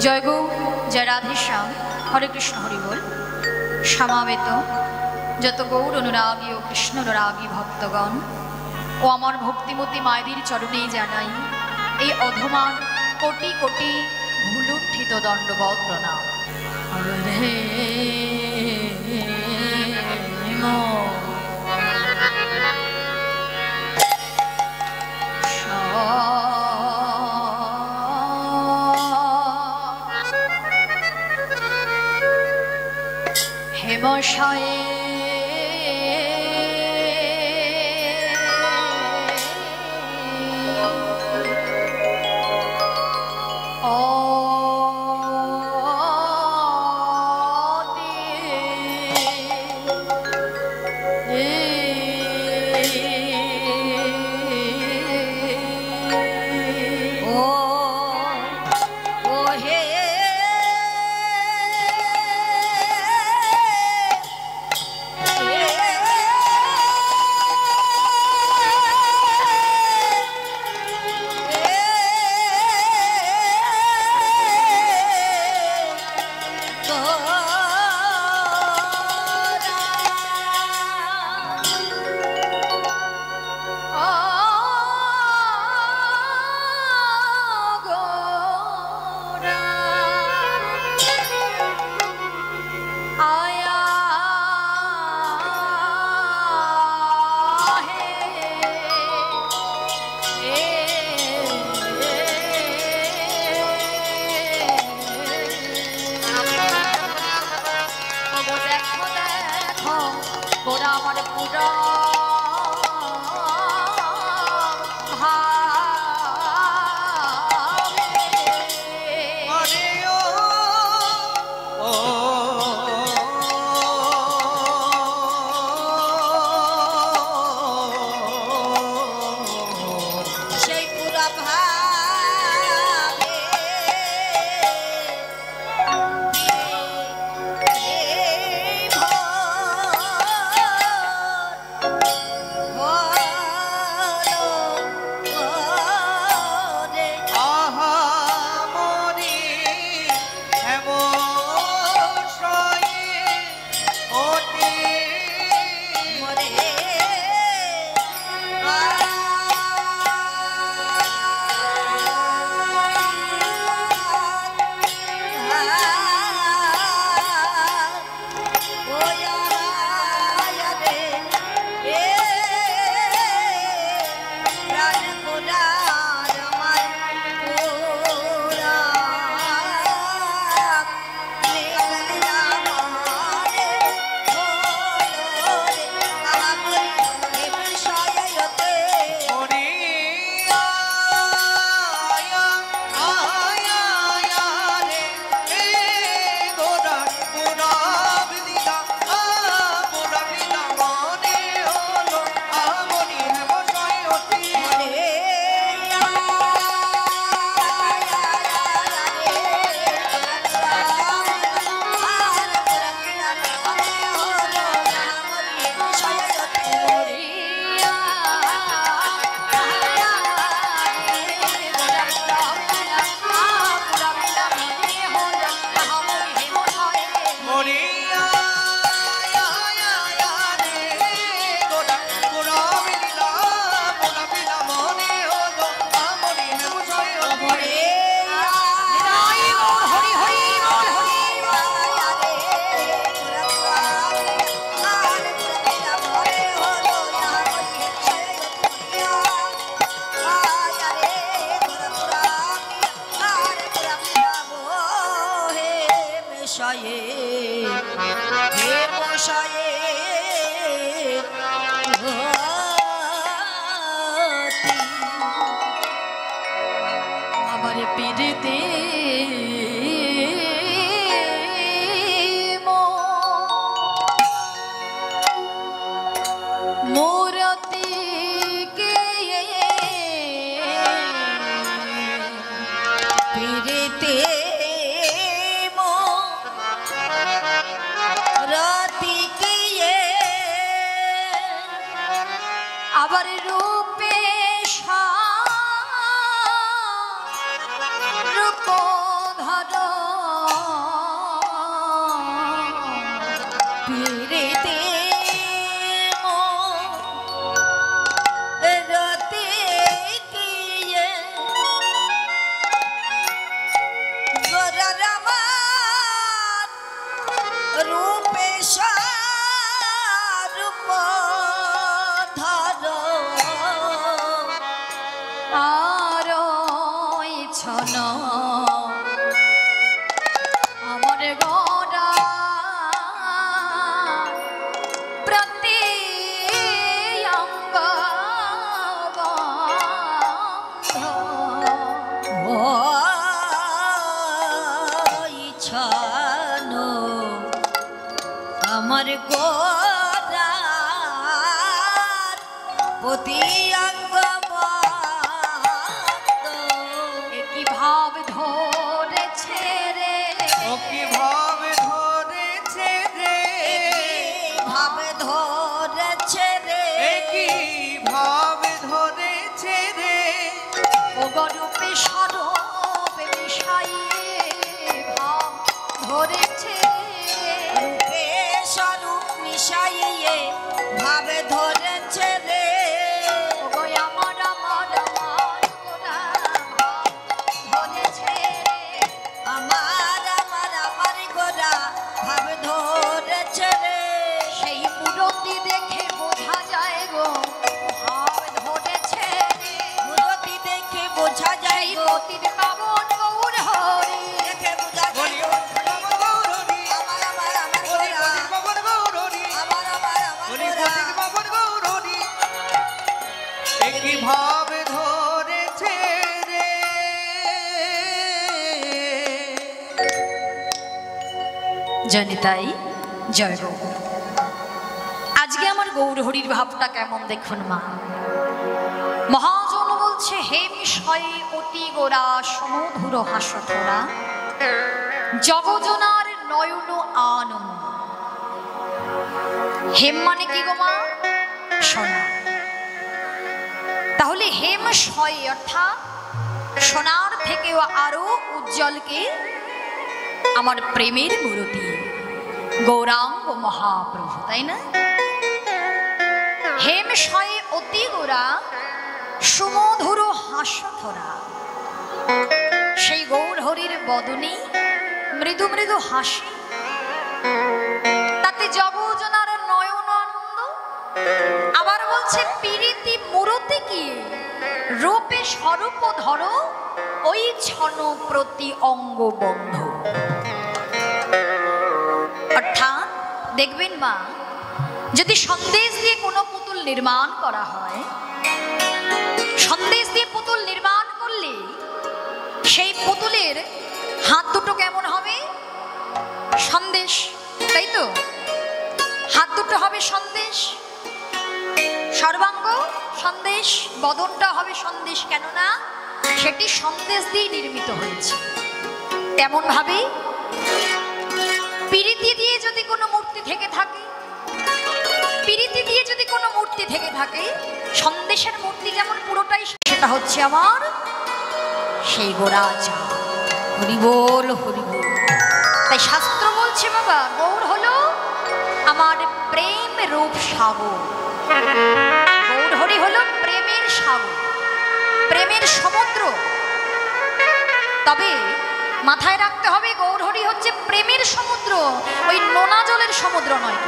जय गौ जय राधे श्याम हरे कृष्ण हरि बोल समावेत যত গৌর অনুরাগী ও কৃষ্ণ অনুরাগী ভক্তগণ ও আমার ভক্তিমতী মায়েদের চরণেই জানাই এই অধমান কোটি কোটি ভুলুণ্ঠিত দণ্ডবৎ প্রণাম। হেমশয়ে আবার রূপে রূপ ধর ছানো আমার গোরার প্রতি অঙ্গ কি ভাব ধরেছে রে, ও কি ভাব ধরেছে রে, ভাব ধরেছে রে, কি ভাব ধরেছে রে, ও গরূপে স্বরূপে মিশাইয়ে ভাব ধরেছে, রূপে স্বরূপ মিশাইয়ে ভাব ধরেছে রে, ও গো আমার আমার আমার গোরা ভাব ধরেছে রে, আমার আমার আমার গোরা ভাব ধরেছে রে, সেই মূরতি দেখে বোঝা যায় গো ভাব ধরেছে রে, মূরতি দেখে বোঝা যায় সেই গো, পতির পাবন গৌর হরি দেখে বোঝা যায় বলি গো, বাবা গৌরী, আমার আমার আমার বলি গোরা, পতির বাবার গৌরী, আমার আমার আমার বলি গোরা, পতির বাবার গৌরী, কি ভাব ধরেছে রে। জনিতাই জয় গৌ। আজকে আমার গৌর হরির ভাবটা কেমন দেখুন মা। মহাজন বলছে হে বিষয়ে অতি গোরা সমধুর হাসথরা জগজনার নয়ন আনম। হেম মানে কি গো মা? সোনা। তাহলে হেম শয়ে অর্থাৎ সোনার থেকেও আরো উজ্জ্বলকে আমার প্রেমের মূরতি গৌরাঙ্গ মহাপ্রভু, তাই না? হেম শয়ে অতি গোরা সুমধুর হাস্যথরা, সেই গৌর হরির বদনে মৃদু মৃদু হাসি, তাতে জগজনার নয়ন আনন্দ। আবার বলছে পীড়িতি মূরতি কি রূপে স্বরূপ ধরো ওই ছন প্রতি অঙ্গ বন্ধ। অর্থাৎ দেখবেন মা, যদি সন্দেশ দিয়ে কোনো পুতুল নির্মাণ করা হয়, সন্দেশ দিয়ে পুতুল নির্মাণ করলে সেই পুতুলের হাত দুটো কেমন হবে? সন্দেশ, তাই তো? হাত দুটো হবে সন্দেশ, সর্বাঙ্গ সন্দেশ, বদনটা হবে সন্দেশ, কেননা সেটি সন্দেশ দিয়ে নির্মিত হয়েছে। তেমন ভাবে পিরিতি দিয়ে যদি কোনো মূর্তি থেকে থাকে, পিরিতি দিয়ে যদি কোনো মূর্তি থেকে থাকে, সন্দেশের মূর্তি যেমন পুরোটাই সেটা হচ্ছে আমার সেই গোরা চা। হরিবোল হরিবোল। তাই শাস্ত্র বলছে বাবা গৌর হলো আমার প্রেম রূপ সাগর। গৌর হরি হলো প্রেমের সাগর, প্রেমের সমুদ্র। তবে মাথায় রাখতে হবে গৌর হরি হচ্ছে প্রেমের সমুদ্র, ওই নোনা জলের সমুদ্র নয়।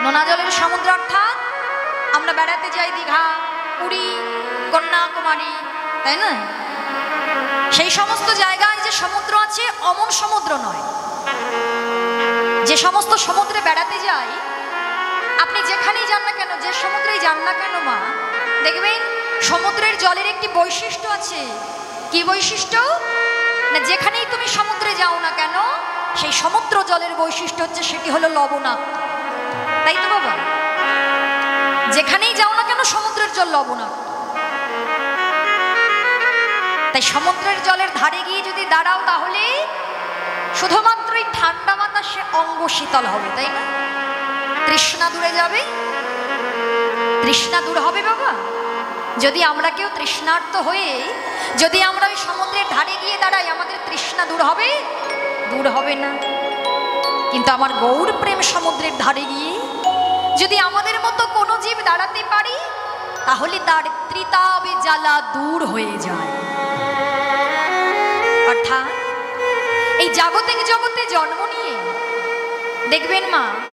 নোনা জলের সমুদ্র অর্থাৎ আমরা বেড়াতে যাই দীঘা, পুরী, কন্যাকুমারী, তাই না? সেই সমস্ত জায়গায় যে সমুদ্র আছে অমন সমুদ্র নয়। যে সমস্ত সমুদ্রে বেড়াতে যাই, আপনি যেখানেই যান না কেন, যে সমুদ্রেই যান না কেন মা, দেখবেন সমুদ্রের জলের একটি বৈশিষ্ট্য আছে। কি বৈশিষ্ট্য? না যেখানেই তুমি সমুদ্রে যাও না কেন, সেই সমুদ্র জলের বৈশিষ্ট্য হচ্ছে সেটি হলো লবণাক্ত, তাই তো বাবা? যেখানেই যাও না কেন সমুদ্রের জল লবণাক্ত। তাই সমুদ্রের জলের ধারে গিয়ে যদি দাঁড়াও, তাহলে শুধুমাত্রই ঠান্ডা বাতাসে অঙ্গ শীতল হবে, তাই না? তৃষ্ণা দূরে যাবে, তৃষ্ণা দূর হবে বাবা। যদি আমরা কেউ তৃষ্ণার্ত হয়ে যদি আমরা ওই সমুদ্রের ধারে গিয়ে দাঁড়াই, আমাদের তৃষ্ণা দূর হবে? দূর হবে না। কিন্তু আমার গৌর প্রেম সমুদ্রের ধারে গিয়ে যদি আমাদের মতো কোনো জীব দাঁড়াতে পারি, তাহলে তার ত্রিতাবে জ্বালা দূর হয়ে যায়। অর্থাৎ এই জাগতিক জগতে জন্ম নিয়ে দেখবেন মা,